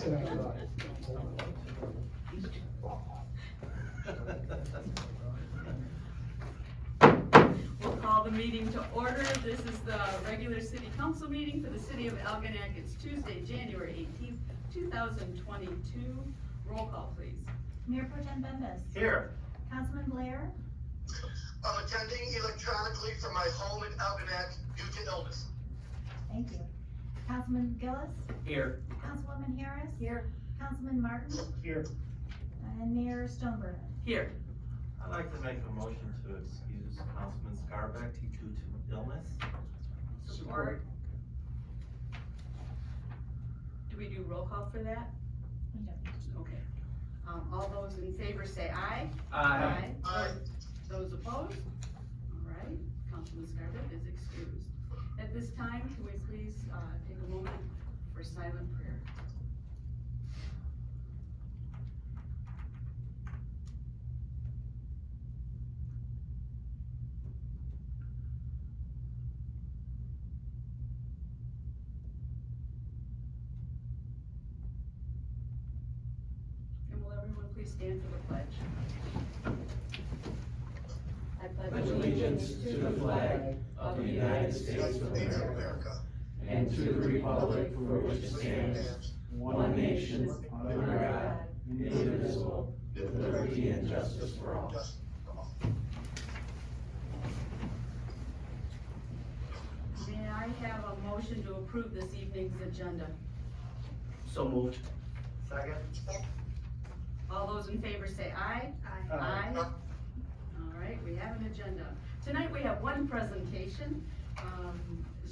We'll call the meeting to order. This is the regular city council meeting for the city of Algonac. It's Tuesday, January 18th, 2022. Roll call, please. Mayor Pro Tem Bembas. Here. Councilman Blair. I'm attending electronically from my home in Algonac due to illness. Thank you. Councilman Gillis. Here. Councilwoman Harris. Here. Councilman Martin. Here. And Mayor Stoneberg. Here. I'd like to make a motion to excuse Councilman Scarbeck due to illness. Support. Do we do roll call for that? Okay. All those in favor say aye. Aye. Aye. Those opposed? All right, Councilman Scarlett is excused. At this time, can we please take a moment for silent prayer? And will everyone please stand for the pledge? I pledge allegiance to the flag of the United States of America and to the republic for which it stands, one nation, under God, indivisible, with liberty and justice for all. May I have a motion to approve this evening's agenda? So moved. Second. All those in favor say aye. Aye. All right, we have an agenda. Tonight we have one presentation.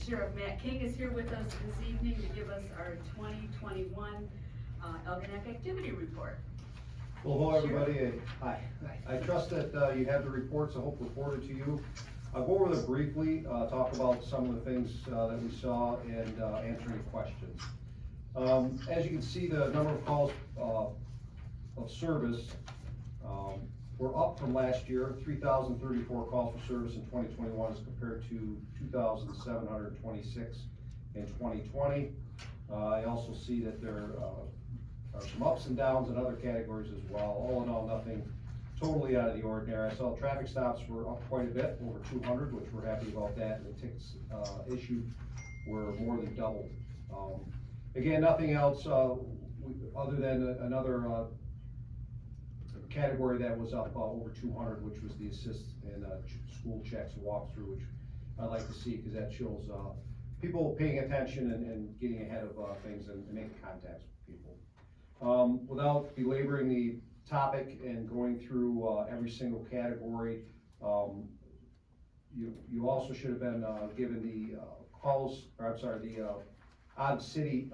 Sheriff Matt King is here with us this evening to give us our 2021 Elk Activity Report. Well, hello everybody. Hi. I trust that you have the reports, I hope reported to you. I'll go over them briefly, talk about some of the things that we saw and answer any questions. As you can see, the number of calls of service were up from last year, 3,034 calls for service in 2021 as compared to 2,726 in 2020. I also see that there are some ups and downs in other categories as well. All in all, nothing totally out of the ordinary. I saw traffic stops were up quite a bit, over 200, which we're happy about that. And the tickets issued were more than doubled. Again, nothing else other than another category that was up over 200, which was the assist and school checks and walkthrough, which I like to see because that shows people paying attention and getting ahead of things and making contacts with people. Without belaboring the topic and going through every single category, you also should have been given the calls, or I'm sorry, the odd city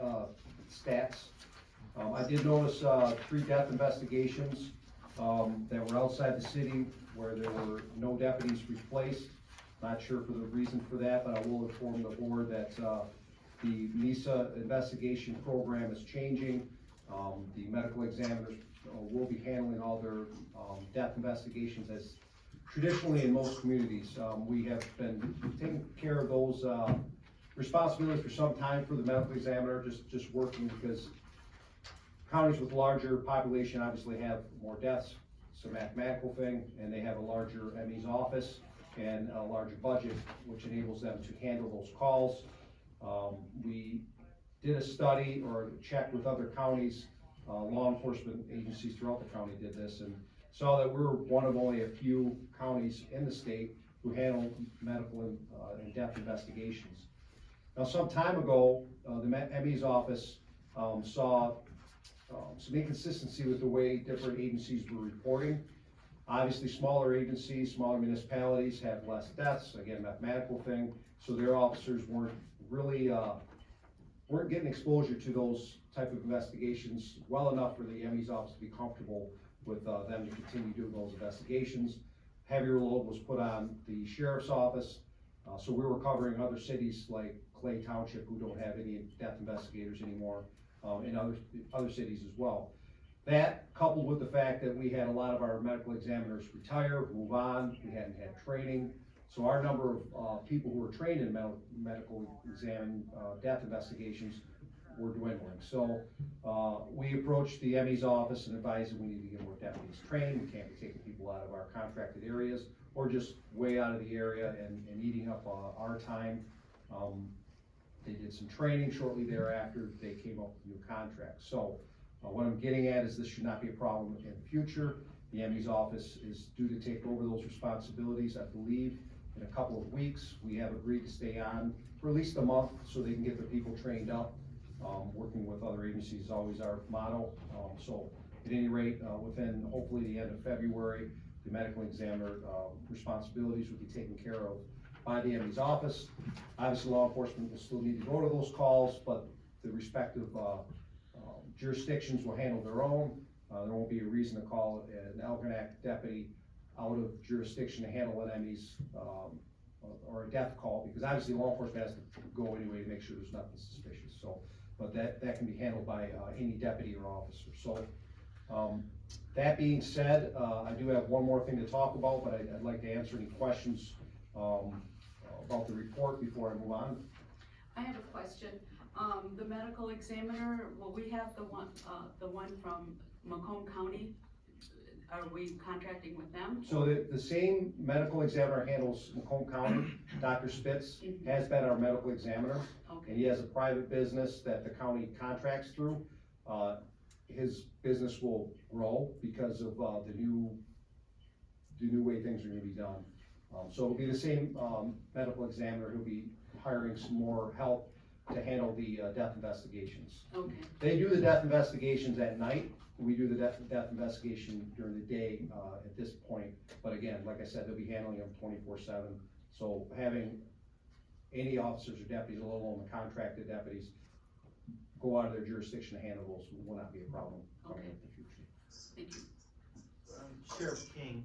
stats. I did notice 3 death investigations that were outside the city where there were no deputies replaced. Not sure for the reason for that, but I will inform the board that the NISA investigation program is changing. The medical examiners will be handling all their death investigations as traditionally in most communities. We have been taking care of those responsibilities for some time for the medical examiner, just working because counties with larger population obviously have more deaths. It's a mathematical thing, and they have a larger ME's office and a larger budget, which enables them to handle those calls. We did a study or check with other counties, law enforcement agencies throughout the county did this, and saw that we're one of only a few counties in the state who handle medical and death investigations. Now, some time ago, the ME's office saw some inconsistency with the way different agencies were reporting. Obviously, smaller agencies, smaller municipalities have less deaths, again, mathematical thing, so their officers weren't really, weren't getting exposure to those type of investigations well enough for the ME's office to be comfortable with them to continue doing those investigations. Heavier load was put on the sheriff's office, so we were covering other cities like Clay Township who don't have any death investigators anymore, in other cities as well. That, coupled with the fact that we had a lot of our medical examiners retire, move on, we hadn't had training, so our number of people who were trained in medical exam death investigations were dwindling. So, we approached the ME's office and advised them we need to get more deputies trained, we can't be taking people out of our contracted areas, or just way out of the area and eating up, our time. They did some training shortly thereafter, they came up with new contracts. So, what I'm getting at is this should not be a problem in the future. The ME's office is due to take over those responsibilities, I believe, in a couple of weeks. We have agreed to stay on for at least a month so they can get their people trained up. Working with other agencies is always our motto. So at any rate, within hopefully the end of February, the medical examiner responsibilities will be taken care of by the ME's office. Obviously, law enforcement will still need to go to those calls, but the respective jurisdictions will handle their own. There won't be a reason to call an Elk deputy out of jurisdiction to handle an ME's or a death call, because obviously law enforcement has to go anyway to make sure there's nothing suspicious. So, but that can be handled by any deputy or officer. So, that being said, I do have one more thing to talk about, but I'd like to answer any questions about the report before I move on. I have a question. The medical examiner, will we have the one from Macomb County? Are we contracting with them? So the same medical examiner handles Macomb County, Dr. Spitz has been our medical examiner, and Okay, he has a private business that the county contracts through. His business will grow because of the new way things are gonna be done. So it'll be the same medical examiner who'll be hiring some more help to handle the death investigations. okay, They do the death investigations at night. We do the death investigation during the day at this point. But again, like I said, they'll be handling them 24/7. So having any officers or deputies, let alone the contracted deputies, go out of their jurisdiction to handle those will not be a problem coming in the future. thank you. Sheriff King,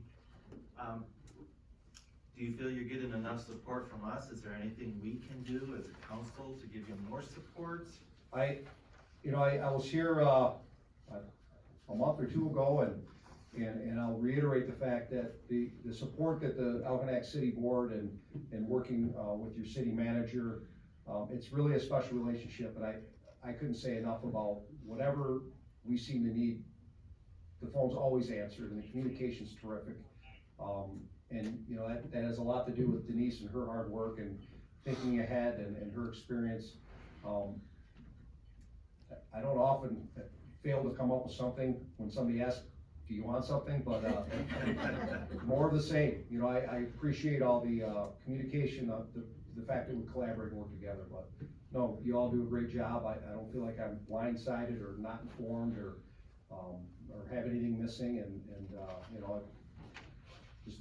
do you feel you're getting enough support from us? Is there anything we can do as a council to give you more support? I was here a month or two ago, and I'll reiterate the fact that the support that the Algonac City Board and working with your city manager, it's really a special relationship, and I couldn't say enough about whatever we seem to need. The phone's always answered, and the communication's terrific. And that has a lot to do with Denise and her hard work and thinking ahead and her experience. I don't often fail to come up with something when somebody asks, do you want something? But more of the same. I appreciate all the communication, the fact that we collaborate and work together. But no, you all do a great job. I don't feel like I'm blindsided or not informed or have anything missing, and just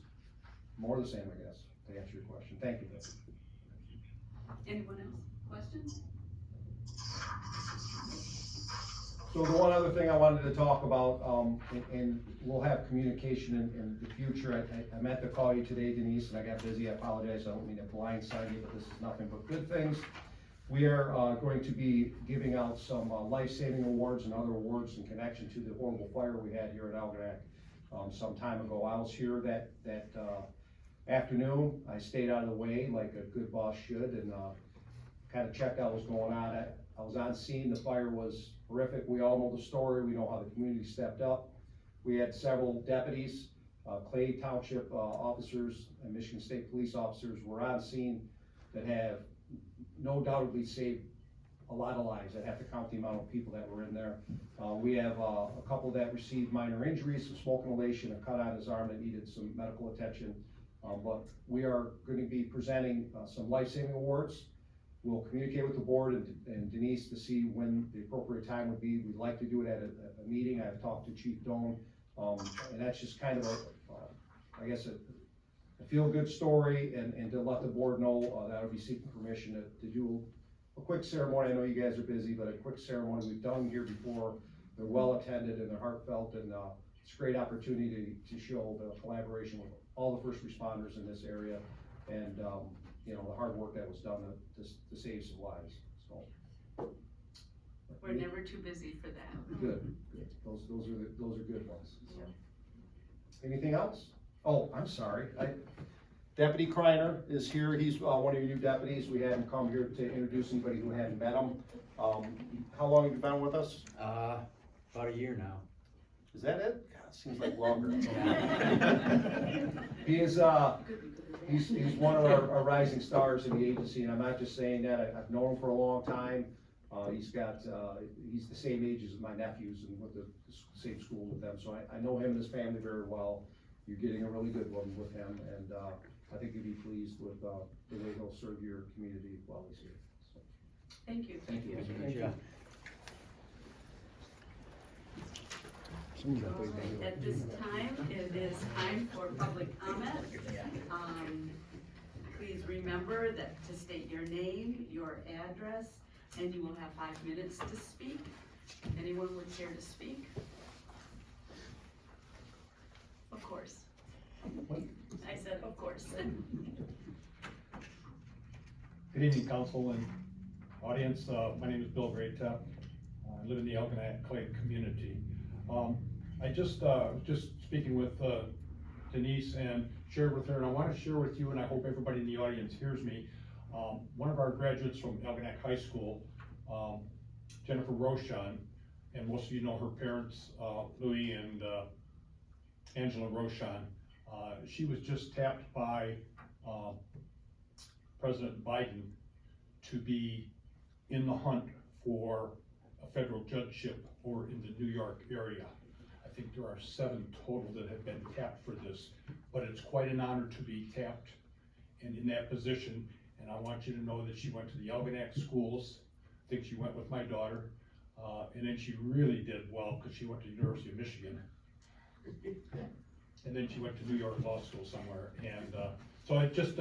more of the same, I guess, to answer your question. Thank you. Anyone else? Questions? So the one other thing I wanted to talk about, and we'll have communication in the future. I meant to call you today, Denise, and I got busy. I apologize. I don't mean to blindside you, but this is nothing but good things. We are going to be giving out some life-saving awards and other awards in connection to the horrible fire we had here in Algonac some time ago. I was here that afternoon. I stayed out of the way like a good boss should, and kind of checked out what's going on. I was on scene. The fire was horrific. We all know the story. We know how the community stepped up. We had several deputies, Clay Township officers and Michigan State Police officers were on scene that have no doubtedly saved a lot of lives. I'd have to count the amount of people that were in there. We have a couple that received minor injuries, some smoke inhalation, a cut on his arm that needed some medical attention. But we are going to be presenting some life-saving awards. We'll communicate with the board and Denise to see when the appropriate time would be. We'd like to do it at a meeting. I've talked to Chief Doan, and that's just kind of I guess a feel-good story, and to let the board know that I would be seeking permission to do a quick ceremony. I know you guys are busy, but a quick ceremony we've done here before. They're well attended and they're heartfelt, and it's a great opportunity to show the collaboration with all the first responders in this area, and the hard work that was done to save some lives. So We're never too busy for that. good. Those are good ones. So. Anything else? Oh, I'm sorry. Deputy Criner is here. He's one of your new deputies. We had him come here to introduce anybody who hadn't met him. How long have you been with us? About a year now. Is that it? God, it seems like longer. He is, he's one of our rising stars in the agency, and I'm not just saying that. I've known him for a long time. He's the same age as my nephews and went to the same school with them, so I know him and his family very well. You're getting a really good one with him, and I think you'd be pleased with the way he'll serve your community while he's here. So, Thank you. thank you. Thank you. Alright, at this time, it is time for public comment. Please remember that to state your name, your address, and you will have 5 minutes to speak. Anyone would care to speak? Of course. I said, of course. Good evening, council and audience. My name is Bill Greatep. I live in the Elk Activity community. I just speaking with Denise and shared with her, and I want to share with you, and I hope everybody in the audience hears me. One of our graduates from Elk High School, Jennifer Rochon, and most of you know her parents, Louis and Angela Rochon. She was just tapped by President Biden to be in the hunt for a federal judgeship or in the New York area. I think there are 7 total that have been tapped for this, but it's quite an honor to be tapped and in that position. And I want you to know that she went to the Algonac schools. I think she went with my daughter, and then she really did well because she went to the University of Michigan. And then she went to New York Law School somewhere. And so it just,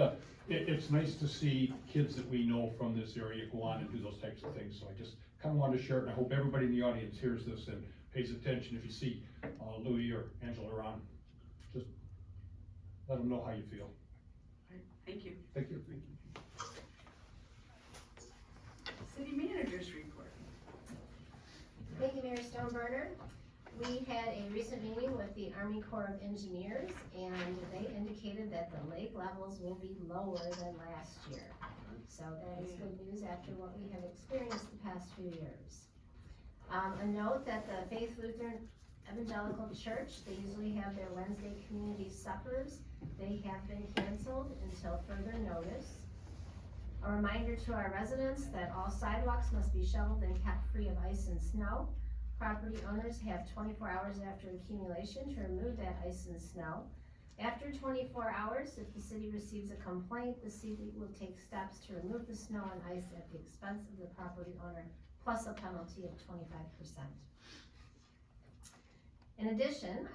it's nice to see kids that we know from this area go on and do those types of things. So I just kind of wanted to share it, and I hope everybody in the audience hears this and pays attention. If you see Louis or Angela around, just let them know how you feel. Thank you. Thank you. City managers report. Thank you, Mayor Stoneburner. We had a recent meeting with the Army Corps of Engineers, and they indicated that the lake levels will be lower than last year. So that is good news after what we have experienced the past few years. A note that the Faith Lutheran Evangelical Church, they usually have their Wednesday community suppers. They have been canceled until further notice. A reminder to our residents that all sidewalks must be shoveled and kept free of ice and snow. Property owners have 24 hours after accumulation to remove that ice and snow. After 24 hours, if the city receives a complaint, the city will take steps to remove the snow and ice at the expense of the property owner, plus a penalty of 25%. In addition,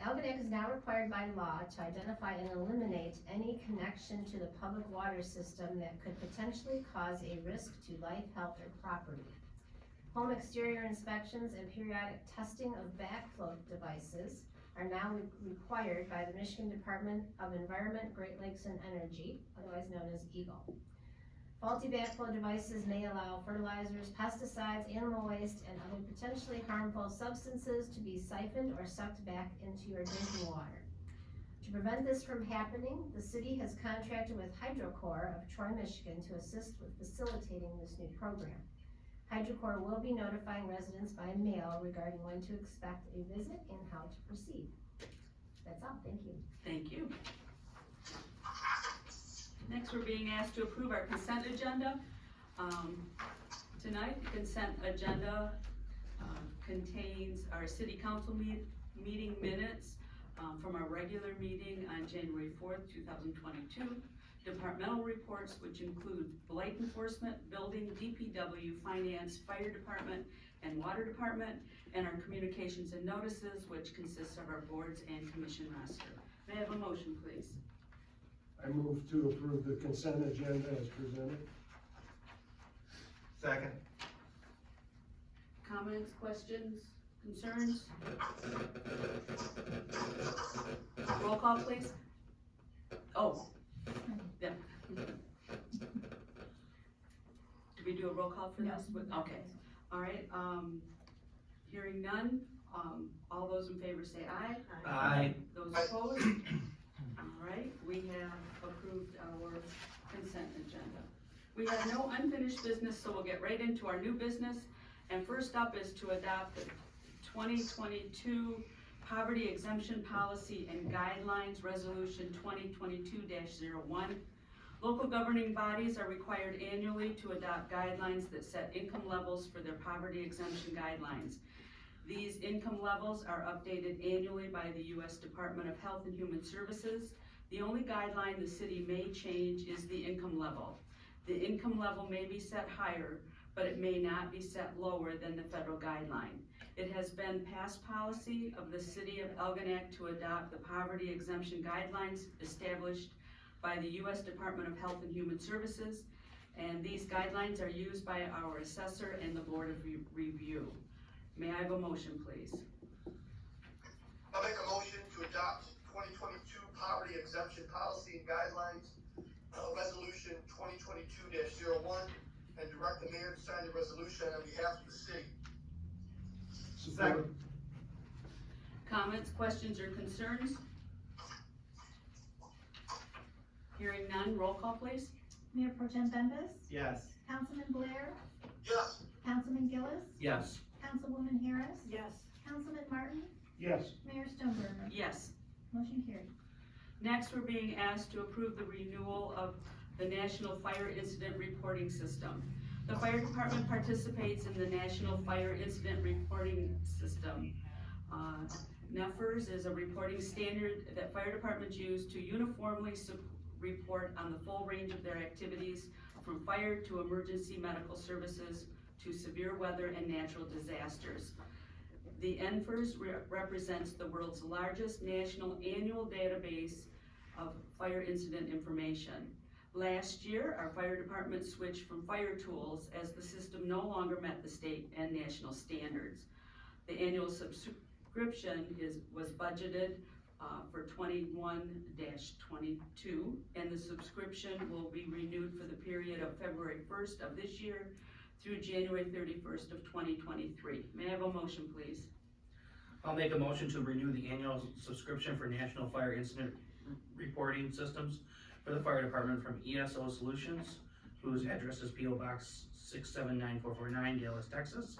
Algonac is now required by law to identify and eliminate any connection to the public water system that could potentially cause a risk to life, health, or property. Home exterior inspections and periodic testing of backflow devices are now required by the Michigan Department of Environment, Great Lakes, and Energy, otherwise known as EGLE. Faulty backflow devices may allow fertilizers, pesticides, animal waste, and other potentially harmful substances to be siphoned or sucked back into your drinking water. To prevent this from happening, the city has contracted with HydroCorps of Troy, Michigan to assist with facilitating this new program. HydroCorps will be notifying residents by mail regarding when to expect a visit and how to proceed. That's all, thank you. Thank you. Next, we're being asked to approve our consent agenda. Tonight, the consent agenda contains our city council meeting minutes from our regular meeting on January 4th, 2022. Departmental reports, which include blight enforcement, building, DPW, finance, fire department, and water department, and our communications and notices, which consists of our boards and commission roster. May I have a motion, please? I move to approve the consent agenda as presented. Second. Comments, questions, concerns? Roll call, please. Oh, yeah. Do we do a roll call for this? Okay, all right, hearing none, all those in favor say aye. Aye. Those opposed? All right, we have approved our consent agenda. We have no unfinished business, so we'll get right into our new business. And first up is to adopt the 2022 Poverty Exemption Policy and Guidelines, Resolution 2022-01. Local governing bodies are required annually to adopt guidelines that set income levels for their poverty exemption guidelines. These income levels are updated annually by the U.S. Department of Health and Human Services. The only guideline the city may change is the income level. The income level may be set higher, but it may not be set lower than the federal guideline. It has been past policy of the city of Elginak to adopt the poverty exemption guidelines established by the U.S. Department of Health and Human Services, and these guidelines are used by our assessor and the Board of Review. May I have a motion, please? I'll make a motion to adopt 2022 Poverty Exemption Policy and Guidelines, Resolution 2022-01, and direct the mayor to sign the resolution on behalf of the city. Support. Comments, questions, or concerns? Hearing none, roll call, please. Mayor Pro Tem Bembas, Yes. Councilman Blair, Yes. Councilman Gillis, Yes. Councilwoman Harris, Yes. Councilman Martin, Yes. Mayor Stoneburner. Yes. Motion carried. Next, we're being asked to approve the renewal of the National Fire Incident Reporting System. The fire department participates in the National Fire Incident Reporting System. NEFRS is a reporting standard that fire departments use to uniformly report on the full range of their activities, from fire to emergency medical services to severe weather and natural disasters. The NFIRS represents the world's largest national annual database of fire incident information. Last year, our fire department switched from fire tools as the system no longer met the state and national standards. The annual subscription was budgeted for 21-22, and the subscription will be renewed for the period of February 1st of this year through January 31st of 2023. May I have a motion, please? I'll make a motion to renew the annual subscription for National Fire Incident Reporting Systems for the fire department from ESO Solutions, whose address is P.O. Box 679449, Dallas, Texas,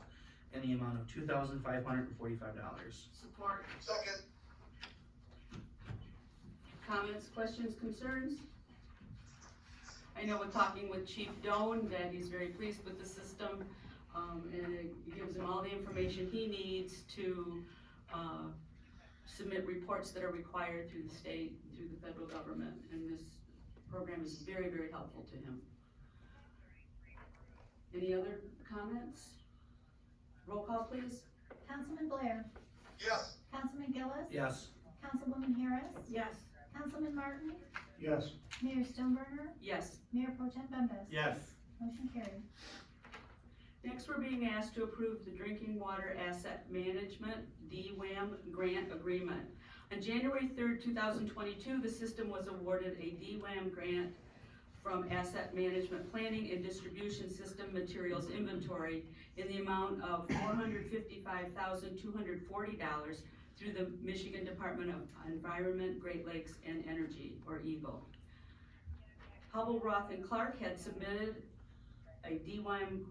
in the amount of $2,545. Support. Second. Comments, questions, concerns? I know we're talking with Chief Doan that he's very pleased with the system, and it gives him all the information he needs to submit reports that are required through the state, through the federal government, and this program is very, very helpful to him. Any other comments? Roll call, please. Councilman Blair, Yes. Councilman Gillis, Yes. Councilwoman Harris, Yes. Councilman Martin, Yes. Mayor Stoneburner, Yes. Mayor Pro Tem Bembas. Yes. Motion carried. Next, we're being asked to approve the Drinking Water Asset Management, DWAM, grant agreement. On January 3rd, 2022, the system was awarded a DWAM grant from Asset Management Planning and Distribution System Materials Inventory in the amount of $455,240 through the Michigan Department of Environment, Great Lakes, and Energy, or EGLE. Hubble, Roth, and Clark had submitted a DWAM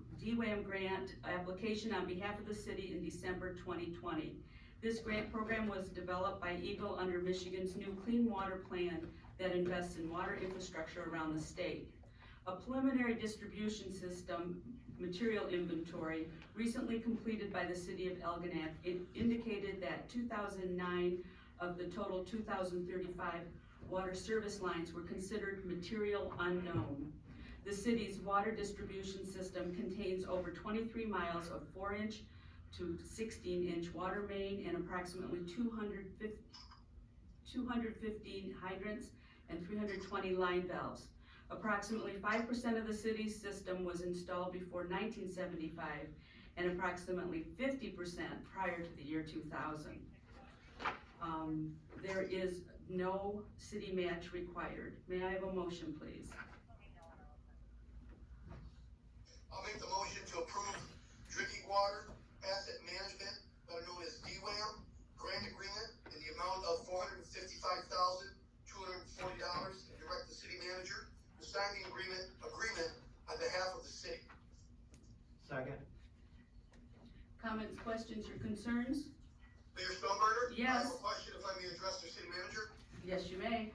grant application on behalf of the city in December 2020. This grant program was developed by EGLE under Michigan's new Clean Water Plan that invests in water infrastructure around the state. A preliminary distribution system material inventory recently completed by the city of Elginak indicated that 2009 of the total 2,035 water service lines were considered material unknown. The city's water distribution system contains over 23 miles of 4-inch to 16-inch water main and approximately 215 hydrants and 320 line valves. Approximately 5% of the city's system was installed before 1975 and approximately 50% prior to the year 2000. There is no city match required. May I have a motion, please? I'll make the motion to approve drinking water asset management, better known as DWAM, grant agreement in the amount of $455,240 concerns? Mayor Stoneburner? I Yes. have a question if I may address the city manager. Yes, you may.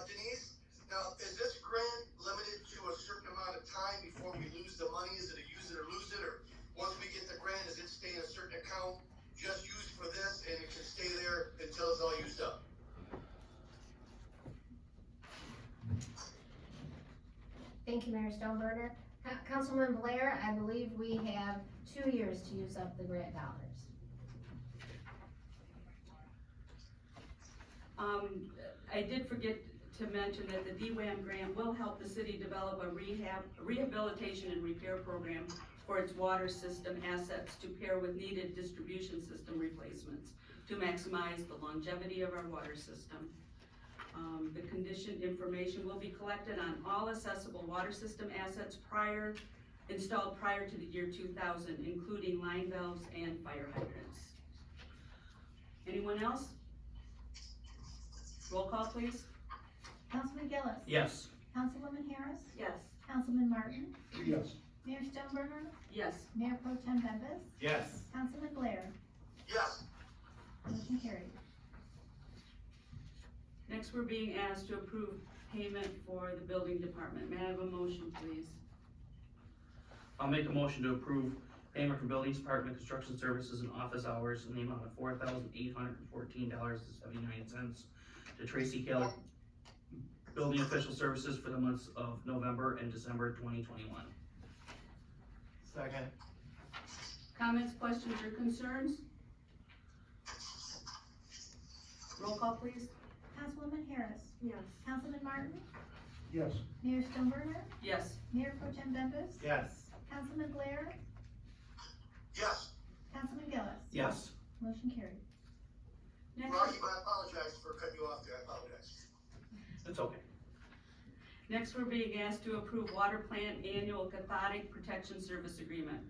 Denise, now, is this grant limited to a certain amount of time before we lose the money? Is it a use it or lose it? Or once we get the grant, does it stay in a certain account, just used for this, and it can stay there until it's all used up? Thank you, Mayor Stoneburner. Councilman Blair, I believe we have 2 years to use up the grant dollars. I did forget to mention that the Dwam grant will help the city develop a rehabilitation and repair program for its water system assets to pair with needed distribution system replacements to maximize the longevity of our water system. The condition information will be collected on all accessible water system assets installed prior to the year 2000, including line valves and fire hydrants. Anyone else? Roll call, please. Councilman Gillis. Yes. Councilwoman Harris. Yes. Councilman Martin. Yes. Mayor Stoneburner. Yes. Mayor Pro Tem Bembas. Yes. Councilman Blair. Yes. Motion carried. Next, we're being asked to approve payment for the building department. May I have a motion, please? I'll make a motion to approve payment for buildings, department, construction services, and office hours in the amount of $4,814.79 to Tracy Keller, building official services for the months of November and December 2021. Second. Comments, questions, or concerns? Roll call, please. Councilwoman Harris. Yes. Councilman Martin. Yes. Mayor Stoneburner. Yes. Mayor Pro Tem Bembas. Yes. Councilman Blair. Yes. Councilman Gillis. Yes. Motion carried. Next, Rocky, I apologize for cutting you off there. I apologize. It's okay. next we're being asked to approve water plant annual cathodic protection service agreement.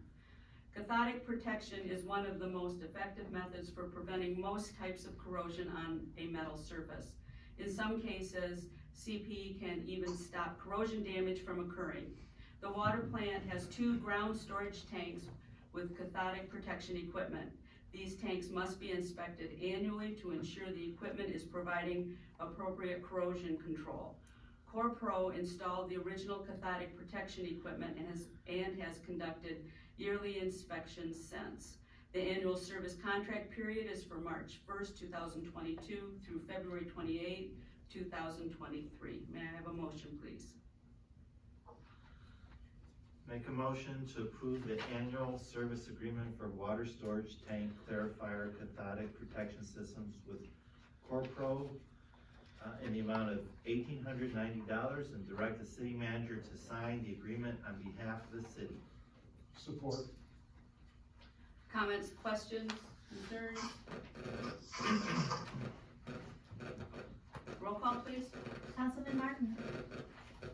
Cathodic protection is one of the most effective methods for preventing most types of corrosion on a metal surface. In some cases, CP can even stop corrosion damage from occurring. The water plant has 2 ground storage tanks with cathodic protection equipment. These tanks must be inspected annually to ensure the equipment is providing appropriate corrosion control. CorePro installed the original cathodic protection equipment and has conducted yearly inspections since. The annual service contract period is for March 1st, 2022 through February 28, 2023. May I have a motion, please? Make a motion to approve the annual service agreement for water storage tank clarifier cathodic protection systems with CorePro in the amount of $1,890 and direct the city manager to sign the agreement on behalf of the city. Support. Comments, questions, concerns? Roll call, please. Councilman Martin.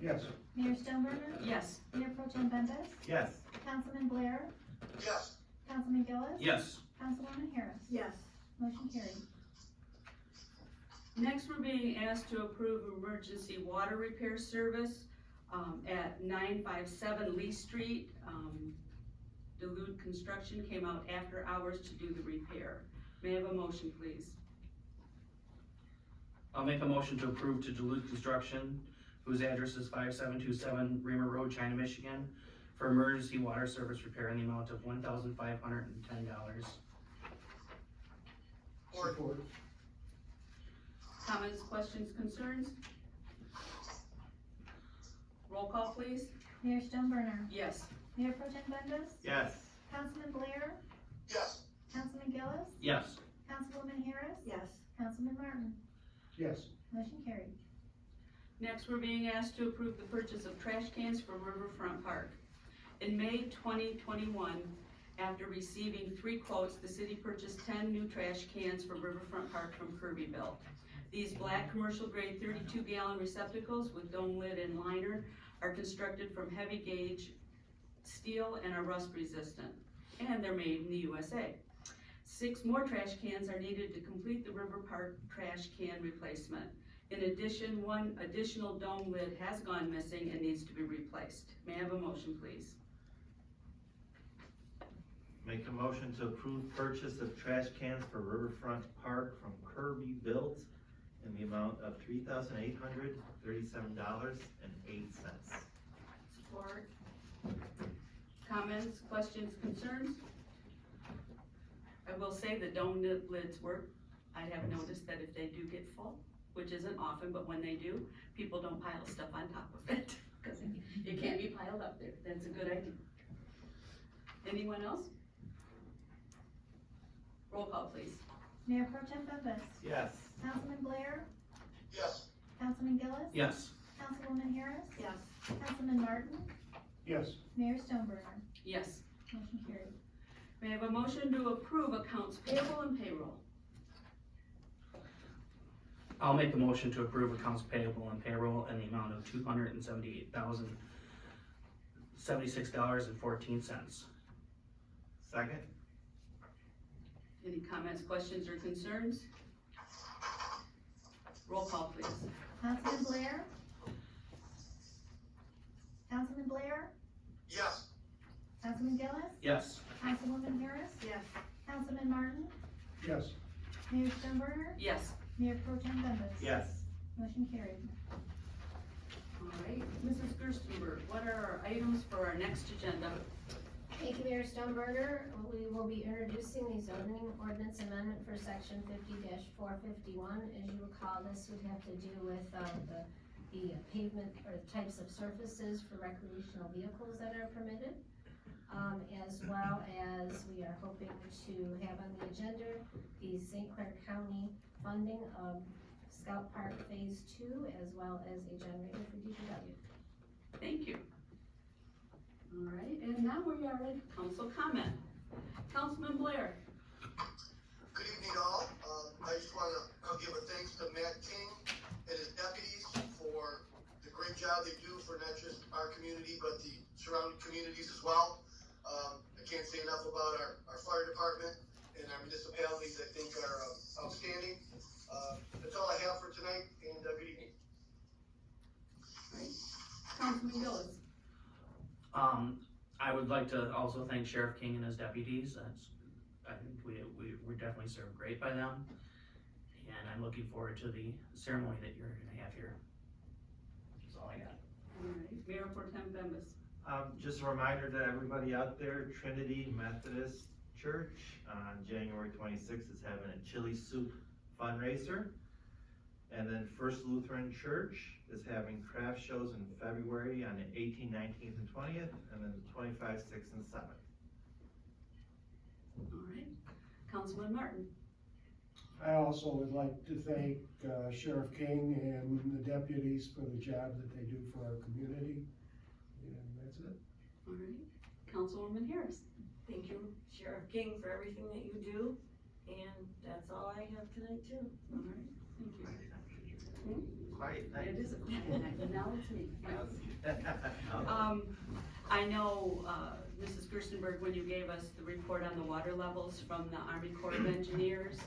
Yes. Mayor Stoneburner. Yes. Mayor Pro Tem Bembas. Yes. Councilman Blair. Yes. Councilman Gillis. Yes. Councilwoman Harris. Yes. Motion carried. Next, we're being asked to approve emergency water repair service at 957 Lee Street. Duluth Construction came out after hours to do the repair. May I have a motion, please? I'll make a motion to approve to Duluth Construction, whose address is 5727 Reamer Road, China, Michigan, for emergency water service repair in the amount of $1,510. Support. Comments, questions, concerns? Roll call, please. Mayor Stoneburner. Yes. Mayor Pro Tem Bembas. Yes. Councilman Blair. Yes. Councilman Gillis. Yes. Councilwoman Harris. Yes. Councilman Martin. Yes. Motion carried. Next, we're being asked to approve the purchase of trash cans for Riverfront Park. In May 2021, after receiving 3 quotes, the city purchased 10 new trash cans for Riverfront Park from Kirbyville. These black commercial grade 32-gallon receptacles with dome lid and liner are constructed from heavy gauge steel and are rust resistant, and they're made in the USA. 6 more trash cans are needed to complete the River Park trash can replacement. In addition, 1 additional dome lid has gone missing and needs to be replaced. May I have a motion, please? Make a motion to approve purchase of trash cans for Riverfront Park from Kirby Built in the amount of $3,837.08. Support. Comments, questions, concerns? I will say the dome lids work. I have noticed that if they do get full, which isn't often, but when they do, people don't pile stuff on top of it, because it can't be piled up there. That's a good idea. Anyone else? Roll call, please. Mayor Pro Tem Bumpus. Yes. Councilman Blair. Yes. Councilman Gillis. Yes. Councilwoman Harris. Yes. Councilman Martin. Yes. Mayor Stoneburner. Yes. Motion carried. May I have a motion to approve accounts payable and payroll? I'll make the motion to approve accounts payable and payroll in the amount of $278,076.14. Second? Any comments, questions, or concerns? Roll call, please. Councilman Blair. Councilman Blair. Yes. Councilman Gillis. Yes. Councilwoman Harris. Yes. Councilman Martin. Yes. Mayor Stoneburner. Yes. Mayor Pro Tem Bumpus. Yes. Motion carried. All right, Mrs. Gerstenberg, what are our items for our next agenda? Thank you, Mayor Stoneburner. We will be introducing the zoning ordinance amendment for section 50-451. As you recall, this would have to do with the pavement or the types of surfaces for recreational vehicles that are permitted. As well as we are hoping to have on the agenda the St. Clair County funding of Scout Park Phase 2, as well as a generator for DPW. Thank you. All right, and now we are at council comment. Councilman Blair. Good evening, all. I just want to give a thanks to Matt King and his deputies for the great job they do for not just our community, but the surrounding communities as well. I can't say enough about our fire department and our municipalities. I think are outstanding. That's all I have for tonight, and good evening. Councilman Gillis. I would like to also thank Sheriff King and his deputies. I think we definitely served great by them. And I'm looking forward to the ceremony that you're gonna have here. That's all I got. All right, Mayor Pro Tem Bembas. Just a reminder to everybody out there, Trinity Methodist Church on January 26th is having a chili soup fundraiser. And then First Lutheran Church is having craft shows in February on the 18th, 19th, and 20th, and then the 25th, 6th, and 7th. All right, Councilman Martin. I also would like to thank Sheriff King and the deputies for the job that they do for our community. And that's it. All right, Councilwoman Harris. Thank you, Sheriff King, for everything that you do, and that's all I have tonight too. All right, thank you. Quiet night. It is a quiet night, and now it's me. I know, Mrs. Gerstenberg, when you gave us the report on the water levels from the Army Corps of Engineers,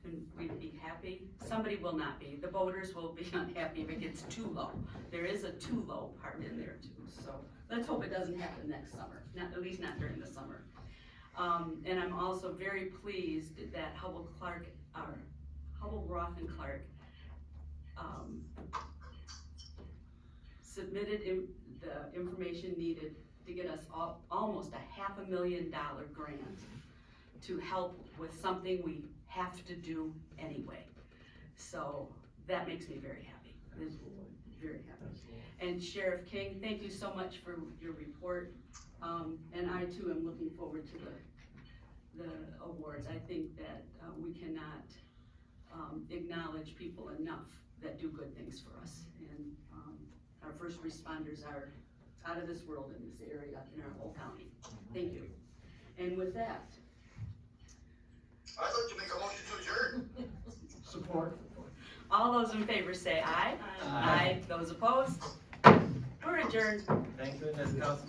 and we'd be happy. Somebody will not be. The boaters will be unhappy if it gets too low. There is a too low part in there too, so let's hope it doesn't happen next summer, at least not during the summer. And I'm also very pleased that Hubble Roth and Clark submitted the information needed to get us almost a $500,000 grant to help with something we have to do anyway. So that makes me very happy. Very happy. And Sheriff King, thank you so much for your report. And I too am looking forward to the awards. I think that we cannot acknowledge people enough that do good things for us. And our first responders are out of this world in this area, in our whole county. Thank you. And with that. I'd like to make a motion to adjourn. Support. All those in favor say aye. Aye. Those opposed? We're adjourned. Thank goodness, Councilman.